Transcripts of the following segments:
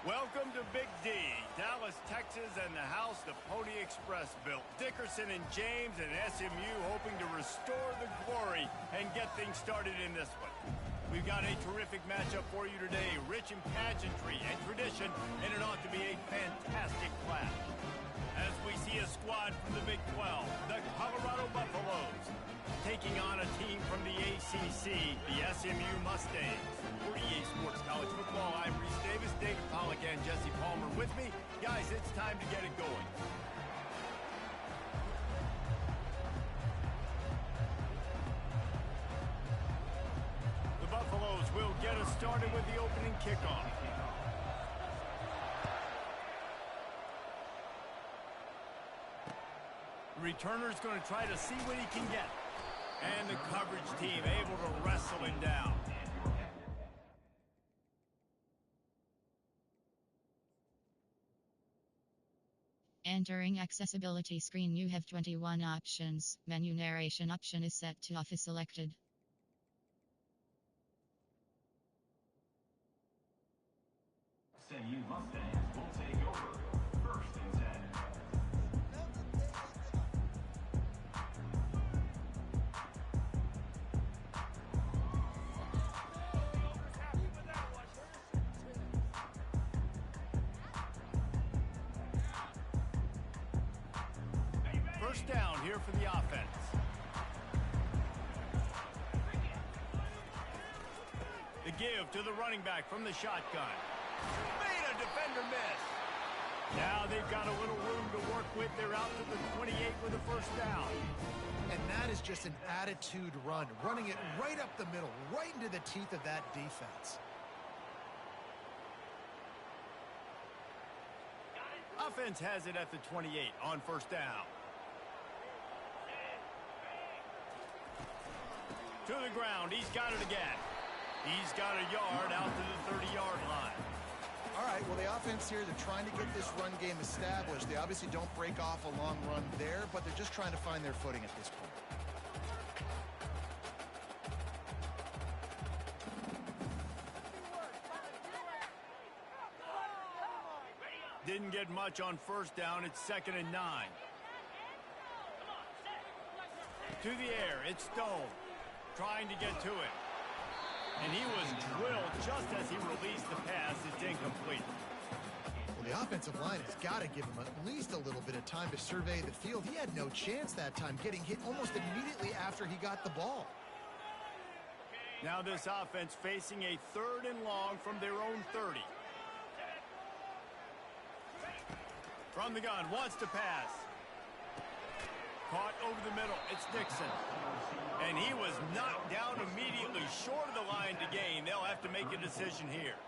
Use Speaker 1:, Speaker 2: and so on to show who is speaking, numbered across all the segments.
Speaker 1: Welcome to Big D, Dallas, Texas, and the house the Pony Express built. Dickerson and James and SMU hoping to restore the glory and get things started in this one. We've got a terrific matchup for you today, rich in pageantry and tradition, and it ought to be a fantastic clash. As we see a squad from the Big 12, the Colorado Buffaloes, taking on a team from the ACC, the SMU Mustangs. For EA Sports College Football, I'm Reese Davis, David Pollack, and Jesse Palmer with me. Guys, it's time to get it going. The Buffaloes will get us started with the opening kickoff. The returner's going to try to see what he can get. And the coverage team able to wrestle him down.
Speaker 2: Entering accessibility screen, you have 21 options. Menu narration option is set to off is selected.
Speaker 3: SMU Mustangs will take over. First and 10.
Speaker 1: First down here for the offense. The give to the running back from the shotgun. Made a defender miss. Now they've got a little room to work with. They're out to the 28 with a first down.
Speaker 4: And that is just an attitude run, running it right up the middle, right into the teeth of that defense.
Speaker 1: Offense has it at the 28 on first down. To the ground, he's got it again. He's got a yard out to the 30-yard line.
Speaker 4: All right, well, the offense here, they're trying to get this run game established. They obviously don't break off a long run there, but they're just trying to find their footing at this point.
Speaker 1: Didn't get much on first down. It's 2nd and 9. To the air, it's Stone. Trying to get to it. And he was drilled just as he released the pass. It's incomplete.
Speaker 4: Well, the offensive line has got to give him at least a little bit of time to survey the field. He had no chance that time, getting hit almost immediately after he got the ball.
Speaker 1: Now this offense facing a 3rd and long from their own 30. From the gun, wants to pass. Caught over the middle, it's Dixon. And he was knocked down immediately short of the line to gain. They'll have to make a decision here.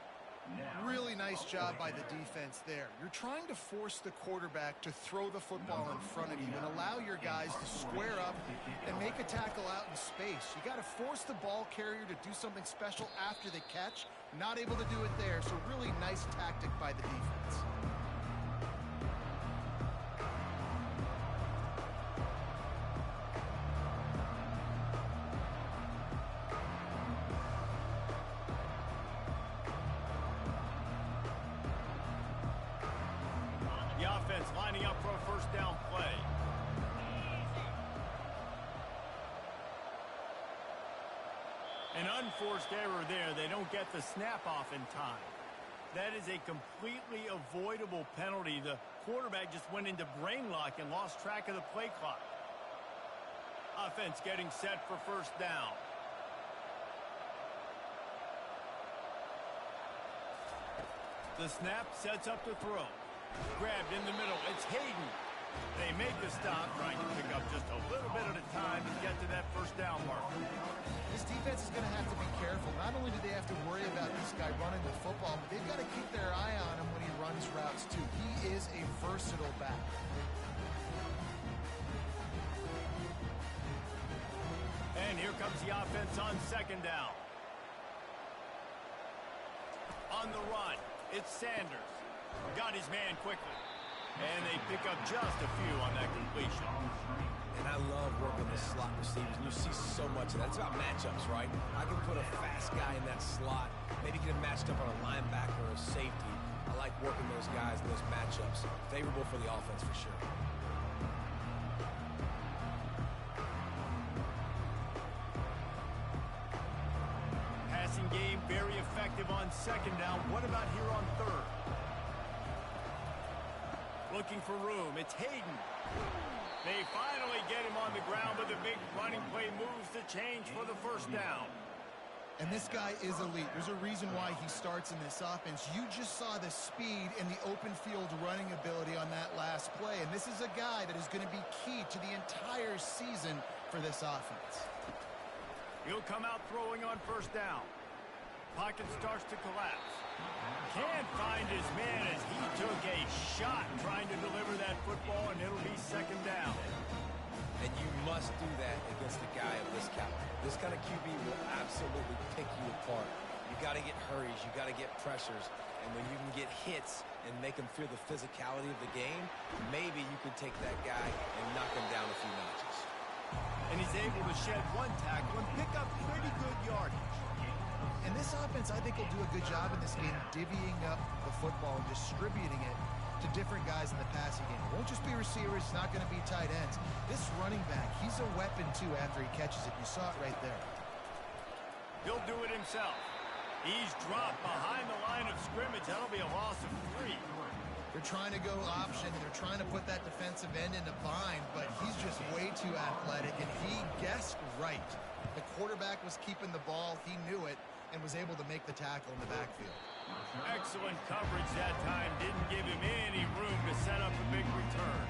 Speaker 4: Really nice job by the defense there. You're trying to force the quarterback to throw the football in front of you and allow your guys to square up and make a tackle out in space. You got to force the ball carrier to do something special after the catch. Not able to do it there, so really nice tactic by the defense.
Speaker 1: Lining up for a first down play. An unforced error there. They don't get the snap off in time. That is a completely avoidable penalty. The quarterback just went into brain lock and lost track of the play clock. Offense getting set for first down. The snap sets up the throw. Grabbed in the middle. It's Hayden. They make the stop, trying to pick up just a little bit at a time to get to that first down mark.
Speaker 4: This defense is going to have to be careful. Not only do they have to worry about this guy running the football, but they've got to keep their eye on him when he runs routes, too. He is a versatile back.
Speaker 1: And here comes the offense on second down. On the run, it's Sanders. Got his man quickly. And they pick up just a few on that completion.
Speaker 5: And I love working the slot receivers. And you see so much of that. It's about matchups, right? I can put a fast guy in that slot. Maybe get him matched up on a linebacker or a safety. I like working those guys in those matchups. Favorable for the offense for sure.
Speaker 1: Passing game very effective on second down. What about here on third? Looking for room. It's Hayden. They finally get him on the ground, but the big running play moves the change for the first down.
Speaker 4: And this guy is elite. There's a reason why he starts in this offense. You just saw the speed and the open field running ability on that last play. And this is a guy that is going to be key to the entire season for this offense.
Speaker 1: He'll come out throwing on first down. Pocket starts to collapse. Can't find his man as he took a shot trying to deliver that football, and it'll be second down.
Speaker 5: And you must do that against a guy of this caliber. This kind of QB will absolutely pick you apart. You got to get hurries. You got to get pressures. And when you can get hits and make them feel the physicality of the game, maybe you can take that guy and knock him down a few notches.
Speaker 1: And he's able to shed one tackle and pick up pretty good yardage.
Speaker 4: And this offense, I think, will do a good job in this game divvying up the football and distributing it to different guys in the passing game. It won't just be receivers. It's not going to be tight ends. This running back, he's a weapon, too, after he catches it. You saw it right there.
Speaker 1: He'll do it himself. He's dropped behind the line of scrimmage. That'll be a loss of 3.
Speaker 4: They're trying to go option. They're trying to put that defensive end in a bind, but he's just way too athletic, and he guessed right. The quarterback was keeping the ball. He knew it and was able to make the tackle in the backfield.
Speaker 1: Excellent coverage that time. Didn't give him any room to set up a big return.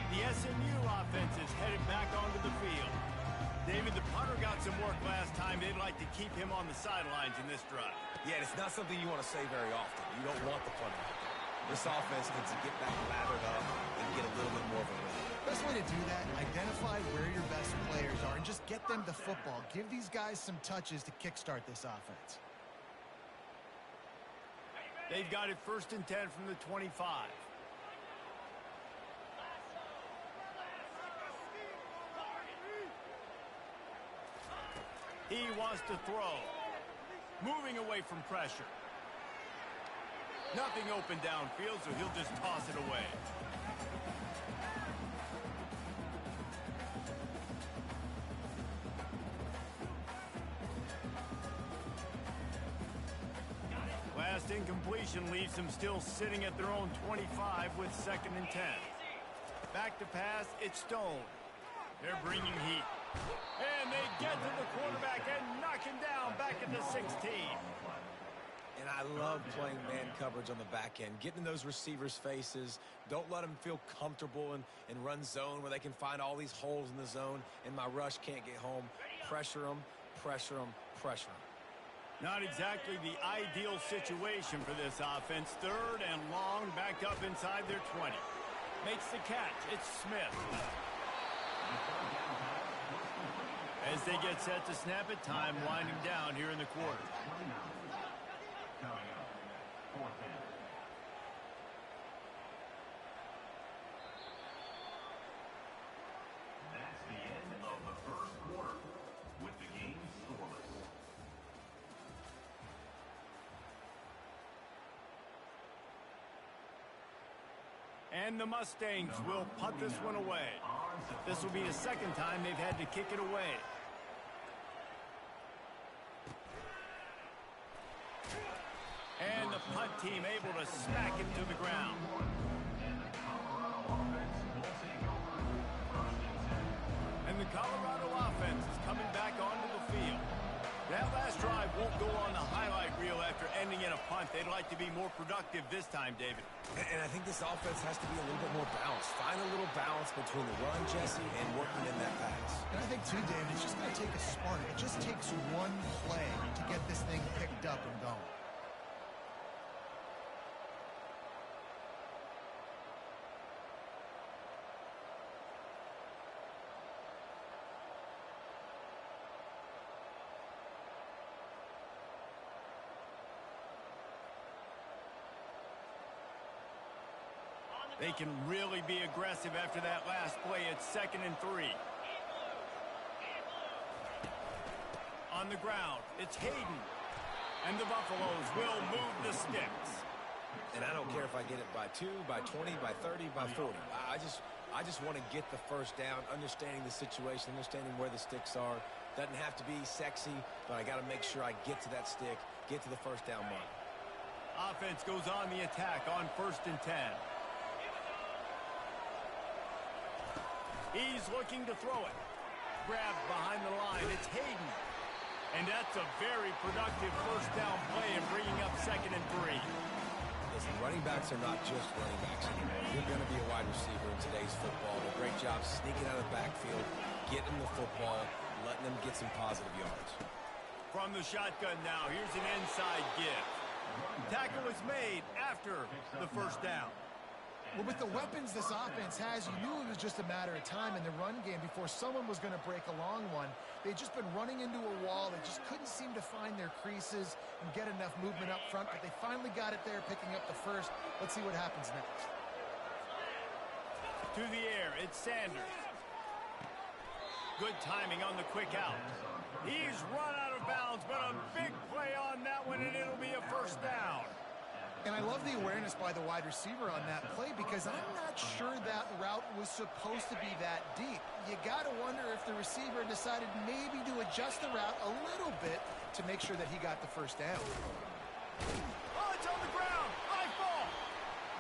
Speaker 1: The SMU offense is headed back onto the field. David, the punter got some work last time. They'd like to keep him on the sidelines in this drive.
Speaker 5: Yeah, it's not something you want to say very often. You don't want the punter out there. This offense needs to get back lathered up and get a little bit more of a rhythm.
Speaker 4: Best way to do that, identify where your best players are and just get them the football. Give these guys some touches to kickstart this offense.
Speaker 1: They've got it 1st and 10 from the 25. He wants to throw. Moving away from pressure. Nothing open downfield, so he'll just toss it away. Last incompletion leaves them still sitting at their own 25 with 2nd and 10. Back to pass, it's Stone. They're bringing heat. And they get to the quarterback and knock him down back at the 16.
Speaker 5: And I love playing man coverage on the back end, getting in those receivers' faces. Don't let them feel comfortable and run zone where they can find all these holes in the zone and my rush can't get home. Pressure them, pressure them, pressure them.
Speaker 1: Not exactly the ideal situation for this offense. 3rd and long, backed up inside their 20. Makes the catch. It's Smith. As they get set to snap it, time winding down here in the quarter.
Speaker 3: Coming up, 4th down. That's the end of the first quarter, with the game scoreless.
Speaker 1: And the Mustangs will punt this one away. This will be the 2nd time they've had to kick it away. And the punt team able to smack it to the ground. And the Colorado offense is coming back onto the field. That last drive won't go on the highlight reel after ending in a punt. They'd like to be more productive this time, David.
Speaker 5: And I think this offense has to be a little bit more balanced. Find a little balance between the run, Jesse, and working in that pass.
Speaker 4: And I think, too, David, it's just going to take a spark. It just takes one play to get this thing picked up and going.
Speaker 1: They can really be aggressive after that last play. It's 2nd and 3. On the ground, it's Hayden. And the Buffaloes will move the sticks.
Speaker 5: And I don't care if I get it by 2, by 20, by 30, by 40. I just want to get the first down, understanding the situation, understanding where the sticks are. Doesn't have to be sexy, but I got to make sure I get to that stick, get to the first down mark.
Speaker 1: Offense goes on the attack on 1st and 10. He's looking to throw it. Grabbed behind the line. It's Hayden. And that's a very productive first down play and bringing up 2nd and 3.
Speaker 5: Listen, running backs are not just running backs anymore. You're going to be a wide receiver in today's football. A great job sneaking out of the backfield, getting the football, letting them get some positive yards.
Speaker 1: From the shotgun now, here's an inside give. Tackle is made after the first down.
Speaker 4: Well, with the weapons this offense has, you knew it was just a matter of time in the run game before someone was going to break a long one. They'd just been running into a wall. They just couldn't seem to find their creases and get enough movement up front, but they finally got it there, picking up the first. Let's see what happens next.
Speaker 1: To the air, it's Sanders. Good timing on the quick out. He's run out of bounds, but a big play on that one, and it'll be a first down.
Speaker 4: And I love the awareness by the wide receiver on that play because I'm not sure that route was supposed to be that deep. You got to wonder if the receiver decided maybe to adjust the route a little bit to make sure that he got the first down.
Speaker 1: Oh, it's on the ground. High ball.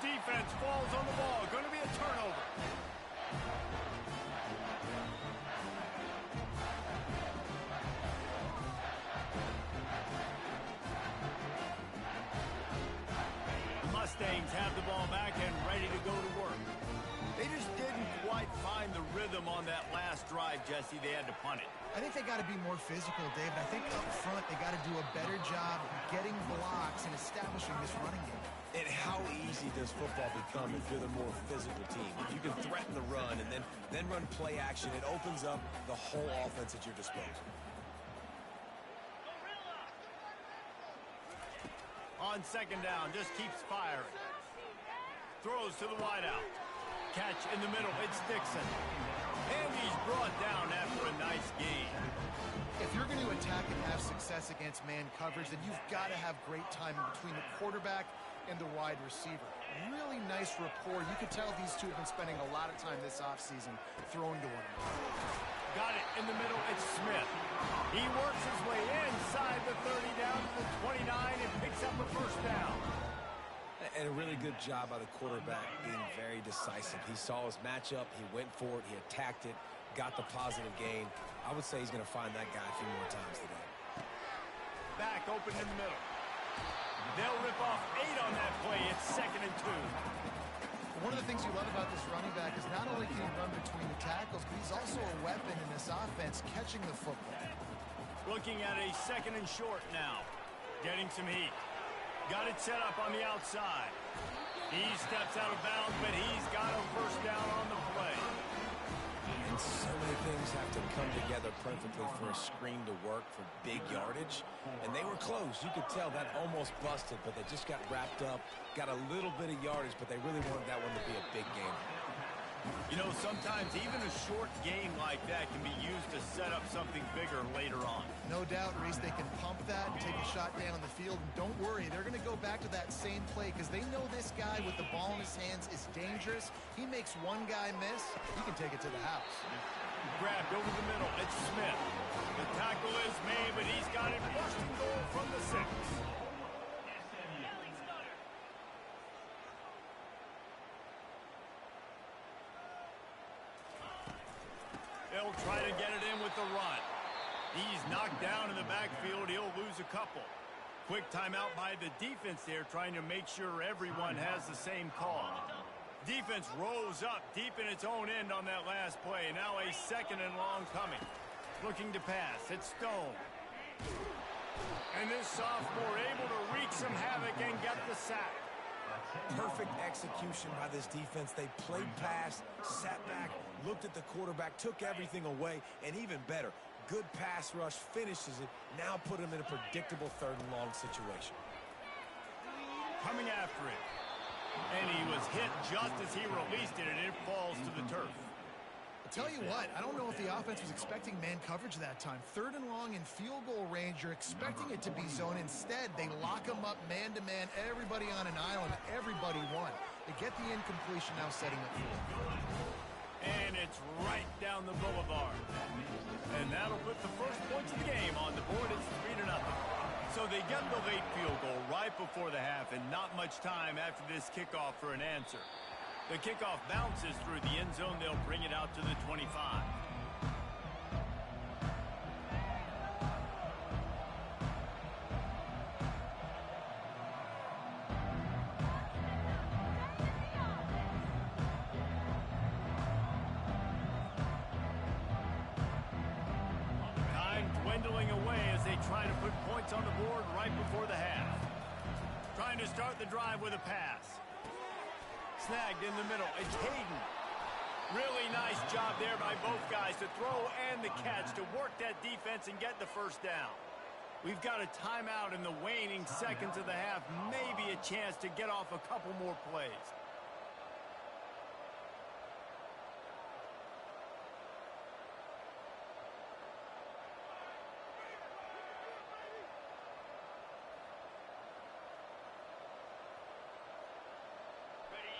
Speaker 1: Defense falls on the ball. Going to be a turnover. Mustangs have the ball back and ready to go to work. They just didn't quite find the rhythm on that last drive, Jesse. They had to punt it.
Speaker 4: I think they got to be more physical, David. I think up front they got to do a better job getting blocks and establishing this running game.
Speaker 5: And how easy does football become if you're the more physical team? If you can threaten the run and then run play action, it opens up the whole offense at your disposal.
Speaker 1: On 2nd down, just keeps firing. Throws to the wideout. Catch in the middle, it's Dixon. And he's brought down after a nice gain.
Speaker 4: If you're going to attack and have success against man coverage, then you've got to have great timing between the quarterback and the wide receiver. Really nice rapport. You could tell these two have been spending a lot of time this offseason throwing to one another.
Speaker 1: Got it in the middle, it's Smith. He works his way inside the 30 down to the 29 and picks up the first down.
Speaker 5: And a really good job by the quarterback being very decisive. He saw his matchup, he went for it, he attacked it, got the positive gain. I would say he's going to find that guy a few more times today.
Speaker 1: Back open in the middle. They'll rip off 8 on that play. It's 2nd and 2.
Speaker 4: One of the things you love about this running back is not only can he run between the tackles, but he's also a weapon in this offense catching the football.
Speaker 1: Looking at a 2nd and short now. Getting some heat. Got it set up on the outside. He steps out of bounds, but he's got a first down on the play.
Speaker 5: And so many things have to come together perfectly for a screen to work for big yardage. And they were close. You could tell that almost busted, but they just got wrapped up, got a little bit of yardage, but they really wanted that one to be a big game.
Speaker 1: You know, sometimes even a short game like that can be used to set up something bigger later on.
Speaker 4: No doubt, Reese, they can pump that and take a shot down the field. And don't worry, they're going to go back to that same play because they know this guy with the ball in his hands is dangerous. He makes one guy miss, he can take it to the house.
Speaker 1: Grabbed over the middle, it's Smith. The tackle is made, but he's got it first and goal from the 6. They'll try to get it in with the run. He's knocked down in the backfield. He'll lose a couple. Quick timeout by the defense there, trying to make sure everyone has the same call. Defense rolls up deep in its own end on that last play. Now a 2nd and long coming. Looking to pass. It's Stone. And this sophomore able to wreak some havoc and get the sack.
Speaker 5: Perfect execution by this defense. They played pass, sat back, looked at the quarterback, took everything away, and even better, good pass rush, finishes it, now put him in a predictable 3rd and long situation.
Speaker 1: Coming after it. And he was hit just as he released it, and it falls to the turf.
Speaker 4: I'll tell you what, I don't know if the offense was expecting man coverage that time. 3rd and long in field goal range, you're expecting it to be zone. Instead, they lock him up man-to-man, everybody on an island, everybody won. They get the incompletion, now setting up for it.
Speaker 1: And it's right down the boulevard. And that'll put the first points of the game on the board. It's 3-0. So they get the late field goal right before the half, and not much time after this kickoff for an answer. The kickoff bounces through the end zone. They'll bring it out to the 25. Time dwindling away as they try to put points on the board right before the half. Trying to start the drive with a pass. Snagged in the middle. It's Hayden. Really nice job there by both guys to throw and the catch to work that defense and get the first down. We've got a timeout in the waning seconds of the half. Maybe a chance to get off a couple more plays.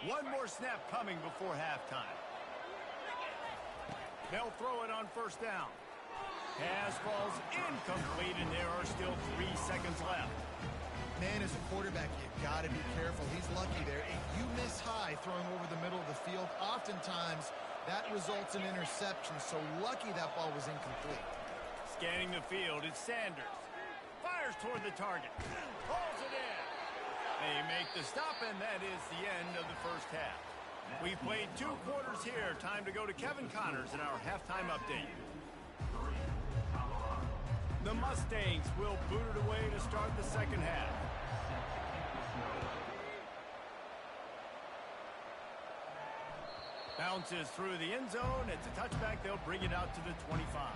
Speaker 1: One more snap coming before halftime. They'll throw it on first down. Pass falls incomplete, and there are still 3 seconds left.
Speaker 4: Man, as a quarterback, you've got to be careful. He's lucky there. If you miss high throwing over the middle of the field, oftentimes that results in interception. So lucky that ball was incomplete.
Speaker 1: Scanning the field, it's Sanders. Fires toward the target. Pulls it in. They make the stop, and that is the end of the first half. We've played 2 quarters here. Time to go to Kevin Connors in our halftime update. The Mustangs will boot it away to start the second half. Bounces through the end zone. It's a touchback. They'll bring it out to the 25.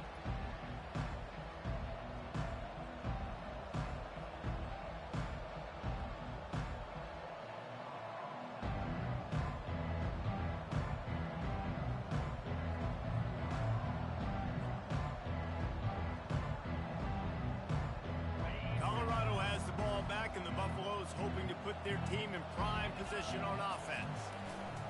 Speaker 1: Hoping to put their team in prime position on offense.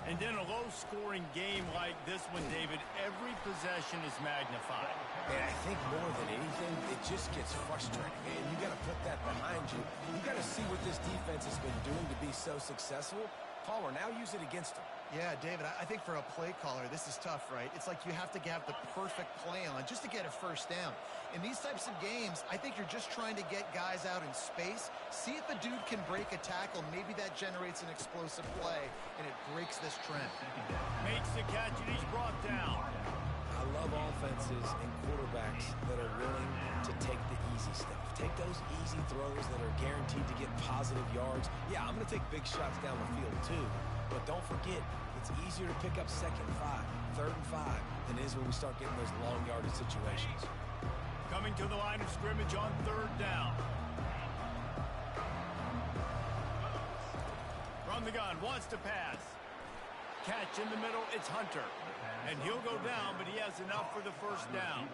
Speaker 1: And in a low-scoring game like this one, David, every possession is magnified.
Speaker 5: And I think more than anything, it just gets frustrating. And you got to put that behind you. You got to see what this defense has been doing to be so successful. Caller, now use it against them.
Speaker 4: Yeah, David, I think for a play caller, this is tough, right? It's like you have to have the perfect play on just to get a first down. In these types of games, I think you're just trying to get guys out in space, see if a dude can break a tackle. Maybe that generates an explosive play, and it breaks this trend.
Speaker 1: Makes the catch, and he's brought down.
Speaker 5: I love offenses and quarterbacks that are willing to take the easy stuff. Take those easy throws that are guaranteed to get positive yards. Yeah, I'm going to take big shots down the field too. But don't forget, it's easier to pick up 2nd and 5, 3rd and 5 than it is when we start getting those long yardage situations.
Speaker 1: Coming to the line of scrimmage on 3rd down. From the gun, wants to pass. Catch in the middle, it's Hunter. And he'll go down, but he has enough for the first down.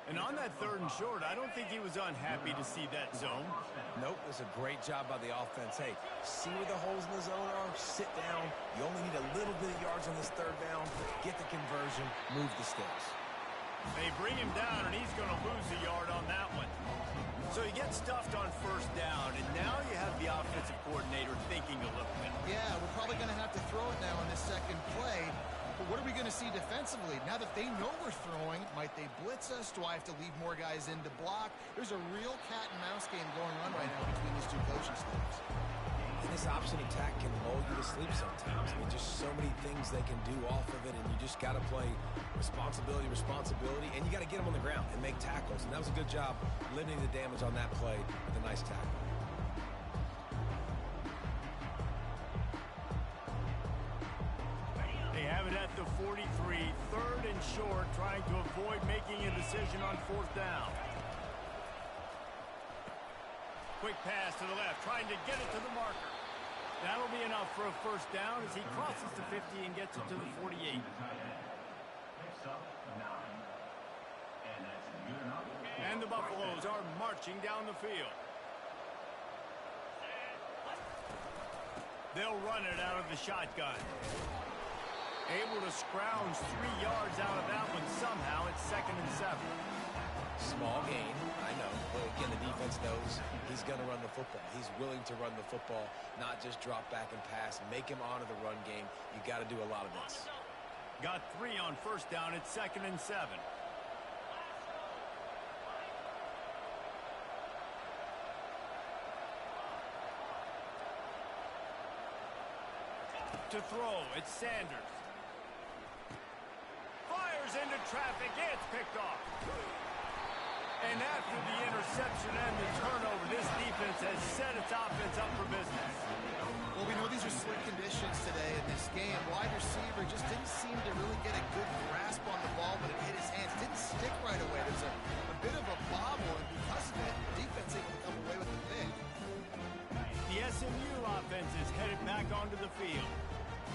Speaker 1: And on that 3rd and short, I don't think he was unhappy to see that zone.
Speaker 5: Nope, it was a great job by the offense. Hey, see where the holes in the zone are? Sit down. You only need a little bit of yards on this 3rd down. Get the conversion, move the sticks.
Speaker 1: They bring him down, and he's going to lose a yard on that one. So he gets stuffed on 1st down, and now you have the offensive coordinator thinking a little bit.
Speaker 4: Yeah, we're probably going to have to throw it now on this 2nd play. But what are we going to see defensively? Now that they know we're throwing, might they blitz us? Do I have to leave more guys in to block? There's a real cat and mouse game going on right now between these 2 coaching staffs.
Speaker 5: And this option attack can lull you to sleep sometimes. I mean, just so many things they can do off of it, and you just got to play responsibility, and you got to get them on the ground and make tackles. And that was a good job limiting the damage on that play with a nice tackle.
Speaker 1: They have it at the 43, 3rd and short, trying to avoid making a decision on 4th down. Quick pass to the left, trying to get it to the marker. That'll be enough for a first down as he crosses the 50 and gets it to the 48.
Speaker 3: Picks up 9. And that's good enough.
Speaker 1: And the Buffaloes are marching down the field. They'll run it out of the shotgun. Able to scrounge 3 yards out of that one somehow. It's 2nd and 7.
Speaker 5: Small gain, I know. But again, the defense knows he's going to run the football. He's willing to run the football, not just drop back and pass. Make him honor the run game. You got to do a lot of this.
Speaker 1: Got 3 on first down. It's 2nd and 7. To throw, it's Sanders. Fires into traffic. It's picked off. And after the interception and the turnover, this defense has set its offense up for business.
Speaker 4: Well, we know these are slick conditions today in this game. Wide receiver just didn't seem to really get a good grasp on the ball when it hit his hands. Didn't stick right away. There's a bit of a bobble, and because of it, the defense able to come away with the pick.
Speaker 1: The SMU offense is headed back onto the field.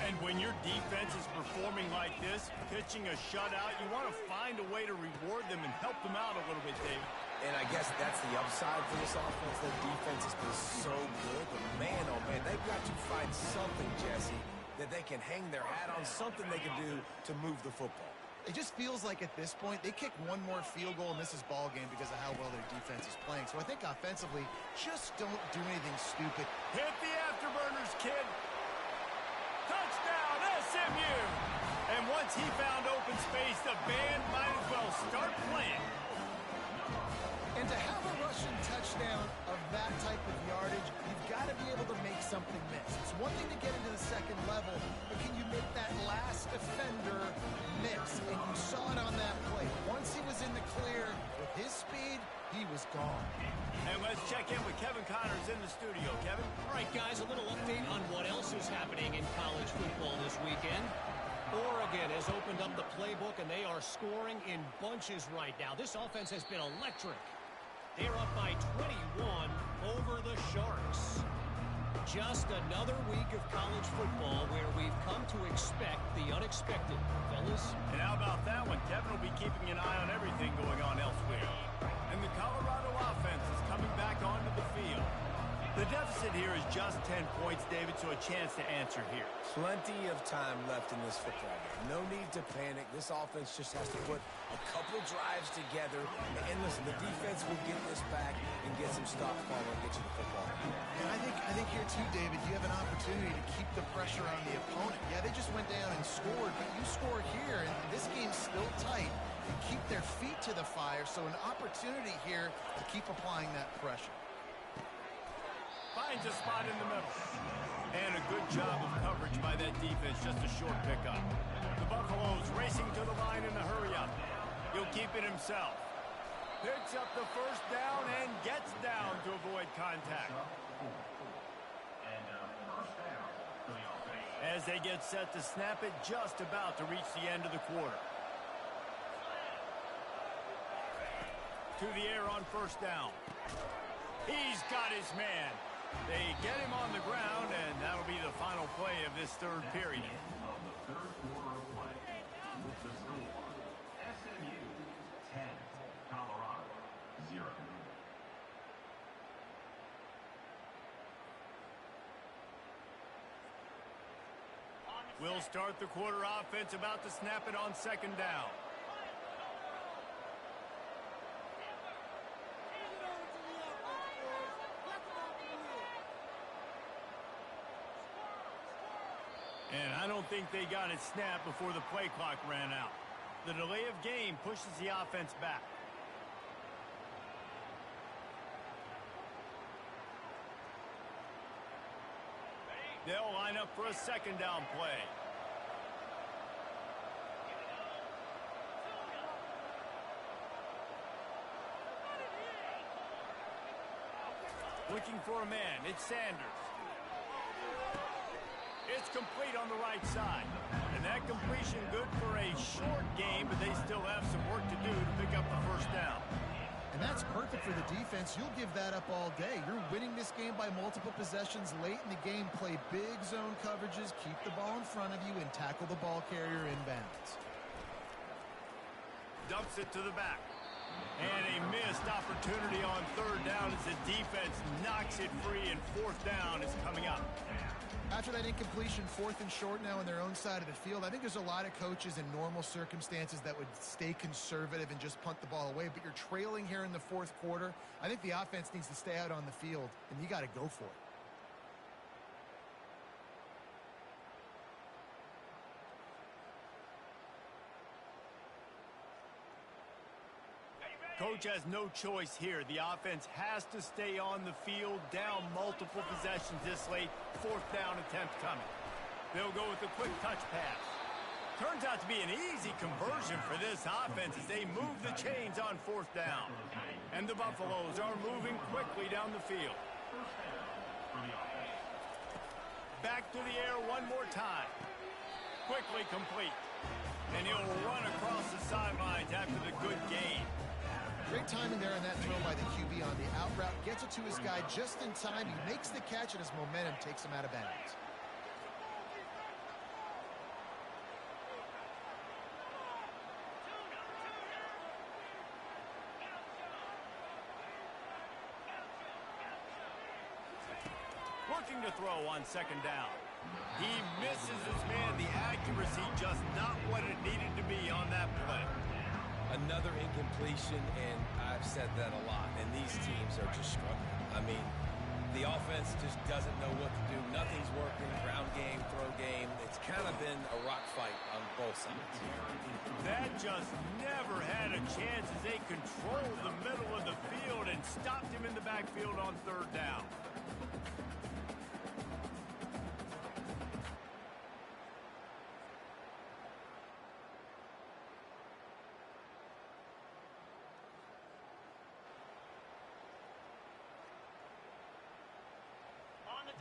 Speaker 1: And when your defense is performing like this, pitching a shutout, you want to find a way to reward them and help them out a little bit, David.
Speaker 5: And I guess that's the upside for this offense. Their defense has been so good. But man, oh man, they've got to find something, Jesse, that they can hang their hat on, something they can do to move the football.
Speaker 4: It just feels like at this point, they kick one more field goal and this is ball game because of how well their defense is playing. So I think offensively, just don't do anything stupid.
Speaker 1: Hit the afterburners, kid. Touchdown, SMU! And once he found open space, the band might as well start playing.
Speaker 4: And to have a rushing touchdown of that type of yardage, you've got to be able to make something miss. It's one thing to get into the second level, but can you make that last defender miss? And you saw it on that play. Once he was in the clear with his speed, he was gone.
Speaker 1: And let's check in with Kevin Connors in the studio. Kevin?
Speaker 6: All right, guys, a little update on what else is happening in college football this weekend. Oregon has opened up the playbook, and they are scoring in bunches right now. This offense has been electric. They're up by 21 over the Sharks. Just another week of college football where we've come to expect the unexpected, fellas.
Speaker 1: And how about that one? Kevin will be keeping an eye on everything going on elsewhere. And the Colorado offense is coming back onto the field. The deficit here is just 10 points, David, so a chance to answer here.
Speaker 5: Plenty of time left in this football game. No need to panic. This offense just has to put a couple drives together. And listen, the defense will get this back and get some stops following and get you the football.
Speaker 4: And I think here too, David, you have an opportunity to keep the pressure on the opponent. Yeah, they just went down and scored, but you score here, and this game's still tight. And keep their feet to the fire, so an opportunity here to keep applying that pressure.
Speaker 1: Finds a spot in the middle. And a good job of coverage by that defense, just a short pickup. The Buffaloes racing to the line in a hurry-up. He'll keep it himself. Picks up the first down and gets down to avoid contact.
Speaker 3: And first down for the offense.
Speaker 1: As they get set to snap it, just about to reach the end of the quarter. To the air on first down. He's got his man. They get him on the ground, and that'll be the final play of this third period.
Speaker 3: Of the third quarter of play. With the score, SMU 10, Colorado 0.
Speaker 1: We'll start the quarter offense, about to snap it on second down. And I don't think they got it snapped before the play clock ran out. The delay of game pushes the offense back. They'll line up for a second down play. Looking for a man. It's Sanders. It's complete on the right side. And that completion good for a short game, but they still have some work to do to pick up the first down.
Speaker 4: And that's perfect for the defense. You'll give that up all day. You're winning this game by multiple possessions late in the game. Play big zone coverages, keep the ball in front of you, and tackle the ball carrier inbounds.
Speaker 1: Dumps it to the back. And a missed opportunity on third down as the defense knocks it free, and fourth down is coming up.
Speaker 4: After that incompletion, 4th and short now on their own side of the field, I think there's a lot of coaches in normal circumstances that would stay conservative and just punt the ball away. But you're trailing here in the 4th quarter. I think the offense needs to stay out on the field, and you got to go for it.
Speaker 1: Coach has no choice here. The offense has to stay on the field, down multiple possessions this late. 4th down attempt coming. They'll go with a quick touch pass. Turns out to be an easy conversion for this offense as they move the chains on 4th down. And the Buffaloes are moving quickly down the field. Back to the air one more time. Quickly complete. And he'll run across the sidelines after the good gain.
Speaker 4: Great timing there on that throw by the QB on the out route. Gets it to his guy just in time. He makes the catch, and his momentum takes him out of bounds.
Speaker 1: Working to throw on 2nd down. He misses his man. The accuracy just not what it needed to be on that play.
Speaker 5: Another incompletion, and I've said that a lot, and these teams are just struggling. I mean, the offense just doesn't know what to do. Nothing's working. Ground game, throw game. It's kind of been a rock fight on both sides.
Speaker 1: That just never had a chance as they controlled the middle of the field and stopped him in the backfield on 3rd down.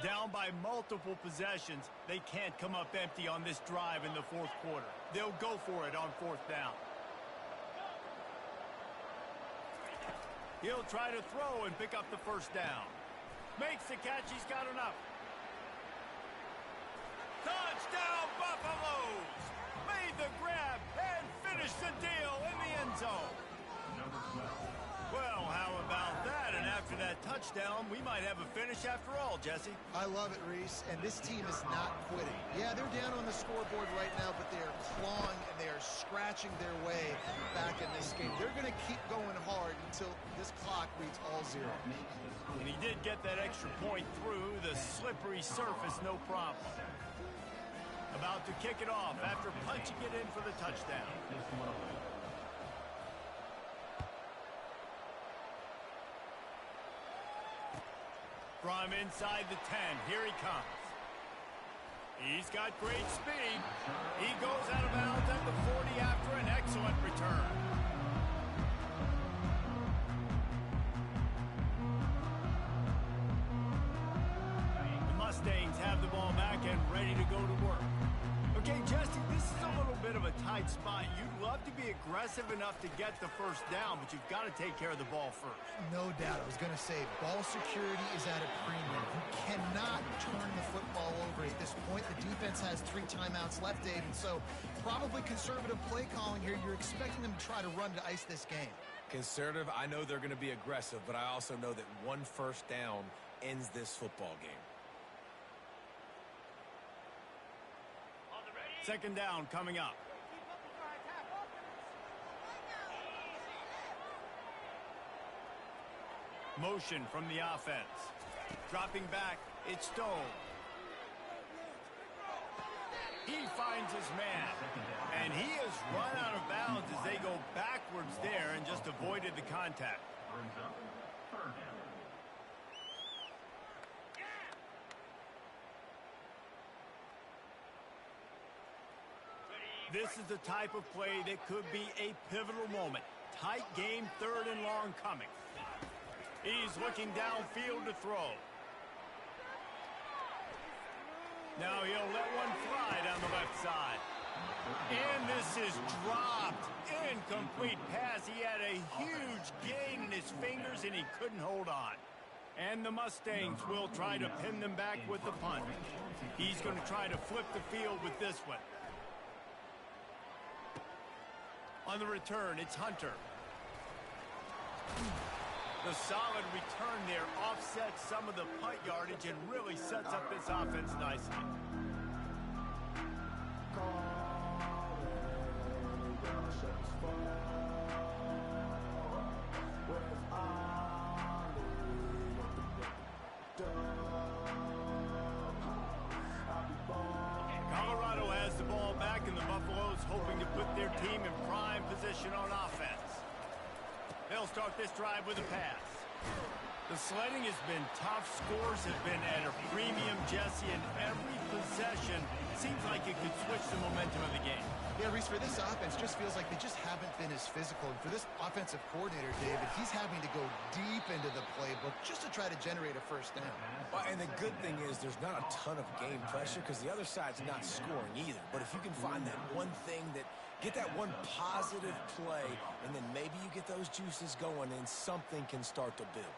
Speaker 1: Down by multiple possessions, they can't come up empty on this drive in the 4th quarter. They'll go for it on 4th down. He'll try to throw and pick up the 1st down. Makes the catch, he's got enough. Touchdown Buffaloes! Made the grab and finished the deal in the end zone. Well, how about that? And after that touchdown, we might have a finish after all, Jesse.
Speaker 4: I love it, Reese, and this team is not quitting. Yeah, they're down on the scoreboard right now, but they are clawing and they are scratching their way back in this game. They're going to keep going hard until this clock reads all zero.
Speaker 1: And he did get that extra point through the slippery surface, no problem. About to kick it off after punching it in for the touchdown. From inside the 10, here he comes. He's got great speed. He goes out of bounds at the 40 after an excellent return. The Mustangs have the ball back and ready to go to work. Okay, Jesse, this is a little bit of a tight spot. You'd love to be aggressive enough to get the 1st down, but you've got to take care of the ball first.
Speaker 4: No doubt. I was going to say, ball security is at a premium. You cannot turn the football over at this point. The defense has 3 timeouts left, Dave, and so probably conservative play calling here. You're expecting them to try to run to ice this game.
Speaker 5: Conservative, I know they're going to be aggressive, but I also know that 1 1st down ends this football game.
Speaker 1: 2nd down coming up. Motion from the offense. Dropping back, it's Stone. He finds his man. And he has run out of bounds as they go backwards there and just avoided the contact.
Speaker 3: Brings up 3rd down.
Speaker 1: This is the type of play that could be a pivotal moment. Tight game, 3rd and long coming. He's looking downfield to throw. Now he'll let one fly down the left side. And this is dropped. Incomplete pass. He had a huge gain in his fingers, and he couldn't hold on. And the Mustangs will try to pin them back with the punt. He's going to try to flip the field with this one. On the return, it's Hunter. The solid return there offsets some of the punt yardage and really sets up this offense nicely. Colorado has the ball back, and the Buffaloes hoping to put their team in prime position on offense. They'll start this drive with a pass. The sledding has been tough. Scores have been at a premium, Jesse, and every possession seems like it could switch the momentum of the game.
Speaker 4: Yeah, Reese, for this offense, just feels like they just haven't been as physical. And for this offensive coordinator, David, he's having to go deep into the playbook just to try to generate a first down.
Speaker 5: Well, and the good thing is there's not a ton of game pressure because the other side's not scoring either. But if you can find that one thing that get that one positive play, and then maybe you get those juices going and something can start to build.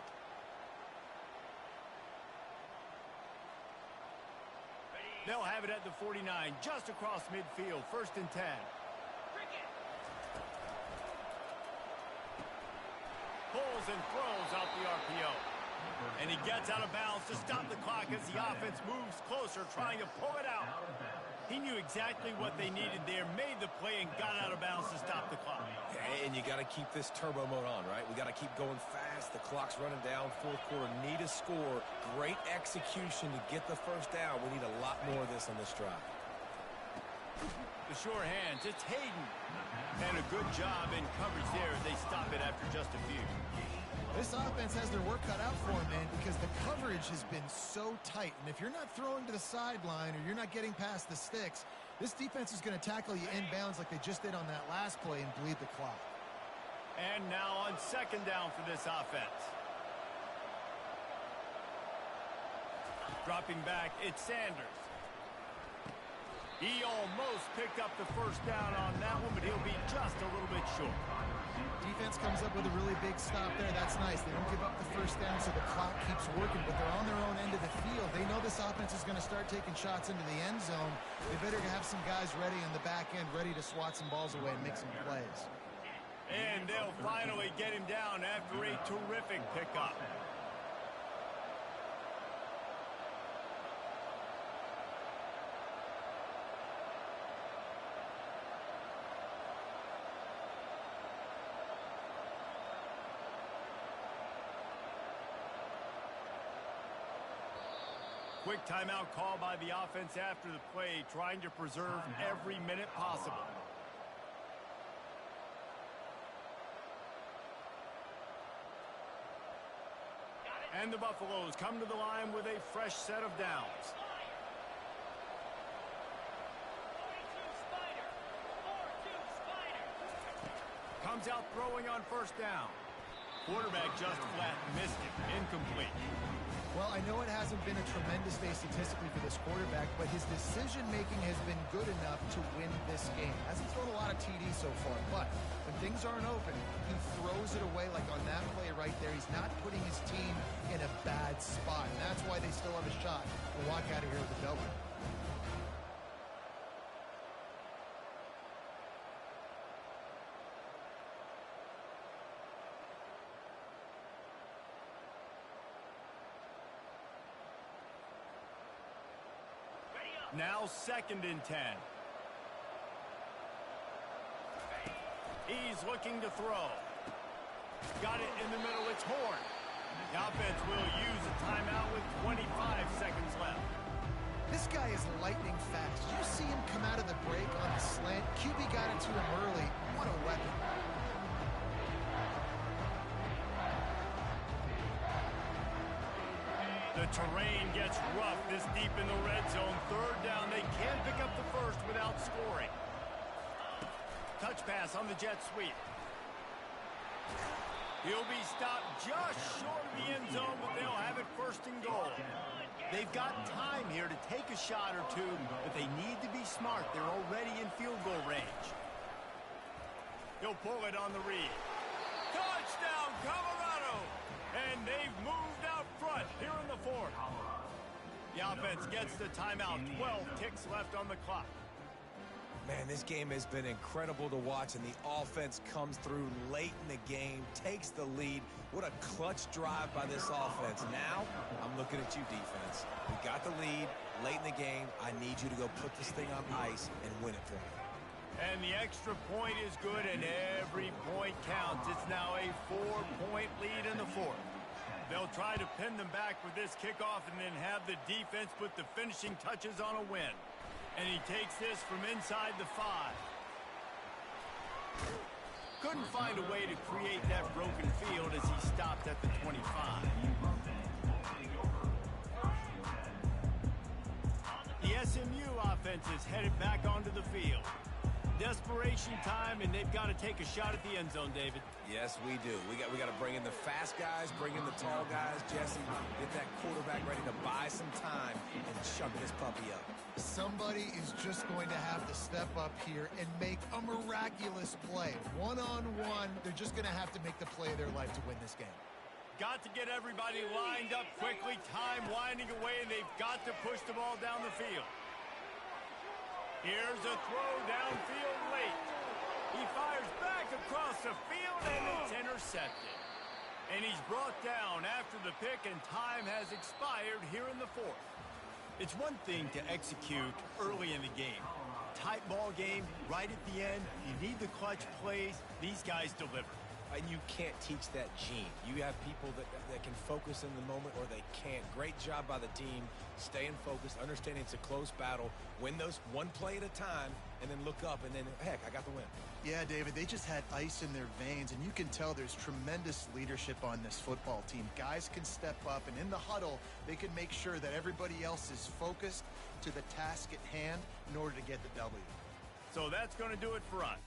Speaker 1: They'll have it at the 49, just across midfield, 1st and 10. Pulls and throws out the RPO. And he gets out of bounds to stop the clock as the offense moves closer, trying to pull it out. He knew exactly what they needed there, made the play, and got out of bounds to stop the clock.
Speaker 5: And you got to keep this turbo mode on, right? We got to keep going fast. The clock's running down. 4th quarter, need a score. Great execution to get the first down. We need a lot more of this on this drive.
Speaker 1: The sure hands, it's Hayden. And a good job in coverage there as they stop it after just a few.
Speaker 4: This offense has their work cut out for them, man, because the coverage has been so tight. And if you're not throwing to the sideline or you're not getting past the sticks, this defense is going to tackle you inbounds like they just did on that last play and bleed the clock.
Speaker 1: And now on 2nd down for this offense. Dropping back, it's Sanders. He almost picked up the first down on that one, but he'll be just a little bit short.
Speaker 4: Defense comes up with a really big stop there. That's nice. They don't give up the first down, so the clock keeps working, but they're on their own end of the field. They know this offense is going to start taking shots into the end zone. They better have some guys ready on the back end, ready to swat some balls away and make some plays.
Speaker 1: And they'll finally get him down after a terrific pickup. Quick timeout call by the offense after the play, trying to preserve every minute possible. And the Buffaloes come to the line with a fresh set of downs. Comes out throwing on 1st down. Quarterback just flat missed it. Incomplete.
Speaker 4: Well, I know it hasn't been a tremendous day statistically for this quarterback, but his decision-making has been good enough to win this game. Hasn't thrown a lot of TDs so far, but when things aren't open, he throws it away like on that play right there. He's not putting his team in a bad spot, and that's why they still have a shot to walk out of here with a W.
Speaker 1: Now 2nd and 10. He's looking to throw. Got it in the middle. It's Horn. The offense will use a timeout with 25 seconds left.
Speaker 4: This guy is lightning fast. Did you see him come out of the break on the slant? QB got it to him early. What a weapon.
Speaker 1: The terrain gets rough this deep in the red zone. 3rd down. They can't pick up the first without scoring. Touch pass on the jet sweep. He'll be stopped just short of the end zone, but they'll have it first and goal. They've got time here to take a shot or two, but they need to be smart. They're already in field goal range. He'll pull it on the read. Touchdown, Colorado! And they've moved out front here in the fourth. The offense gets the timeout. 12 ticks left on the clock.
Speaker 5: Man, this game has been incredible to watch, and the offense comes through late in the game, takes the lead. What a clutch drive by this offense. Now, I'm looking at you, defense. We got the lead late in the game. I need you to go put this thing on ice and win it for me.
Speaker 1: And the extra point is good, and every point counts. It's now a 4-point lead in the fourth. They'll try to pin them back with this kickoff and then have the defense put the finishing touches on a win. And he takes this from inside the 5. Couldn't find a way to create that broken field as he stopped at the 25. The SMU offense is headed back onto the field. Desperation time, and they've got to take a shot at the end zone, David.
Speaker 5: Yes, we do. We got to bring in the fast guys, bring in the tall guys. Jesse, get that quarterback ready to buy some time and chunk this puppy up.
Speaker 4: Somebody is just going to have to step up here and make a miraculous play. One-on-one, they're just going to have to make the play of their life to win this game.
Speaker 1: Got to get everybody lined up quickly. Time winding away, and they've got to push the ball down the field. Here's a throw downfield late. He fires back across the field, and it's intercepted. And he's brought down after the pick, and time has expired here in the fourth. It's one thing to execute early in the game. Tight ball game, right at the end. You need the clutch plays. These guys deliver.
Speaker 5: And you can't teach that gene. You have people that can focus in the moment or they can't. Great job by the team, staying focused, understanding it's a close battle, win those one play at a time, and then look up, and then, heck, I got the win.
Speaker 4: Yeah, David, they just had ice in their veins, and you can tell there's tremendous leadership on this football team. Guys can step up, and in the huddle, they can make sure that everybody else is focused to the task at hand in order to get the W.
Speaker 1: So that's going to do it for us.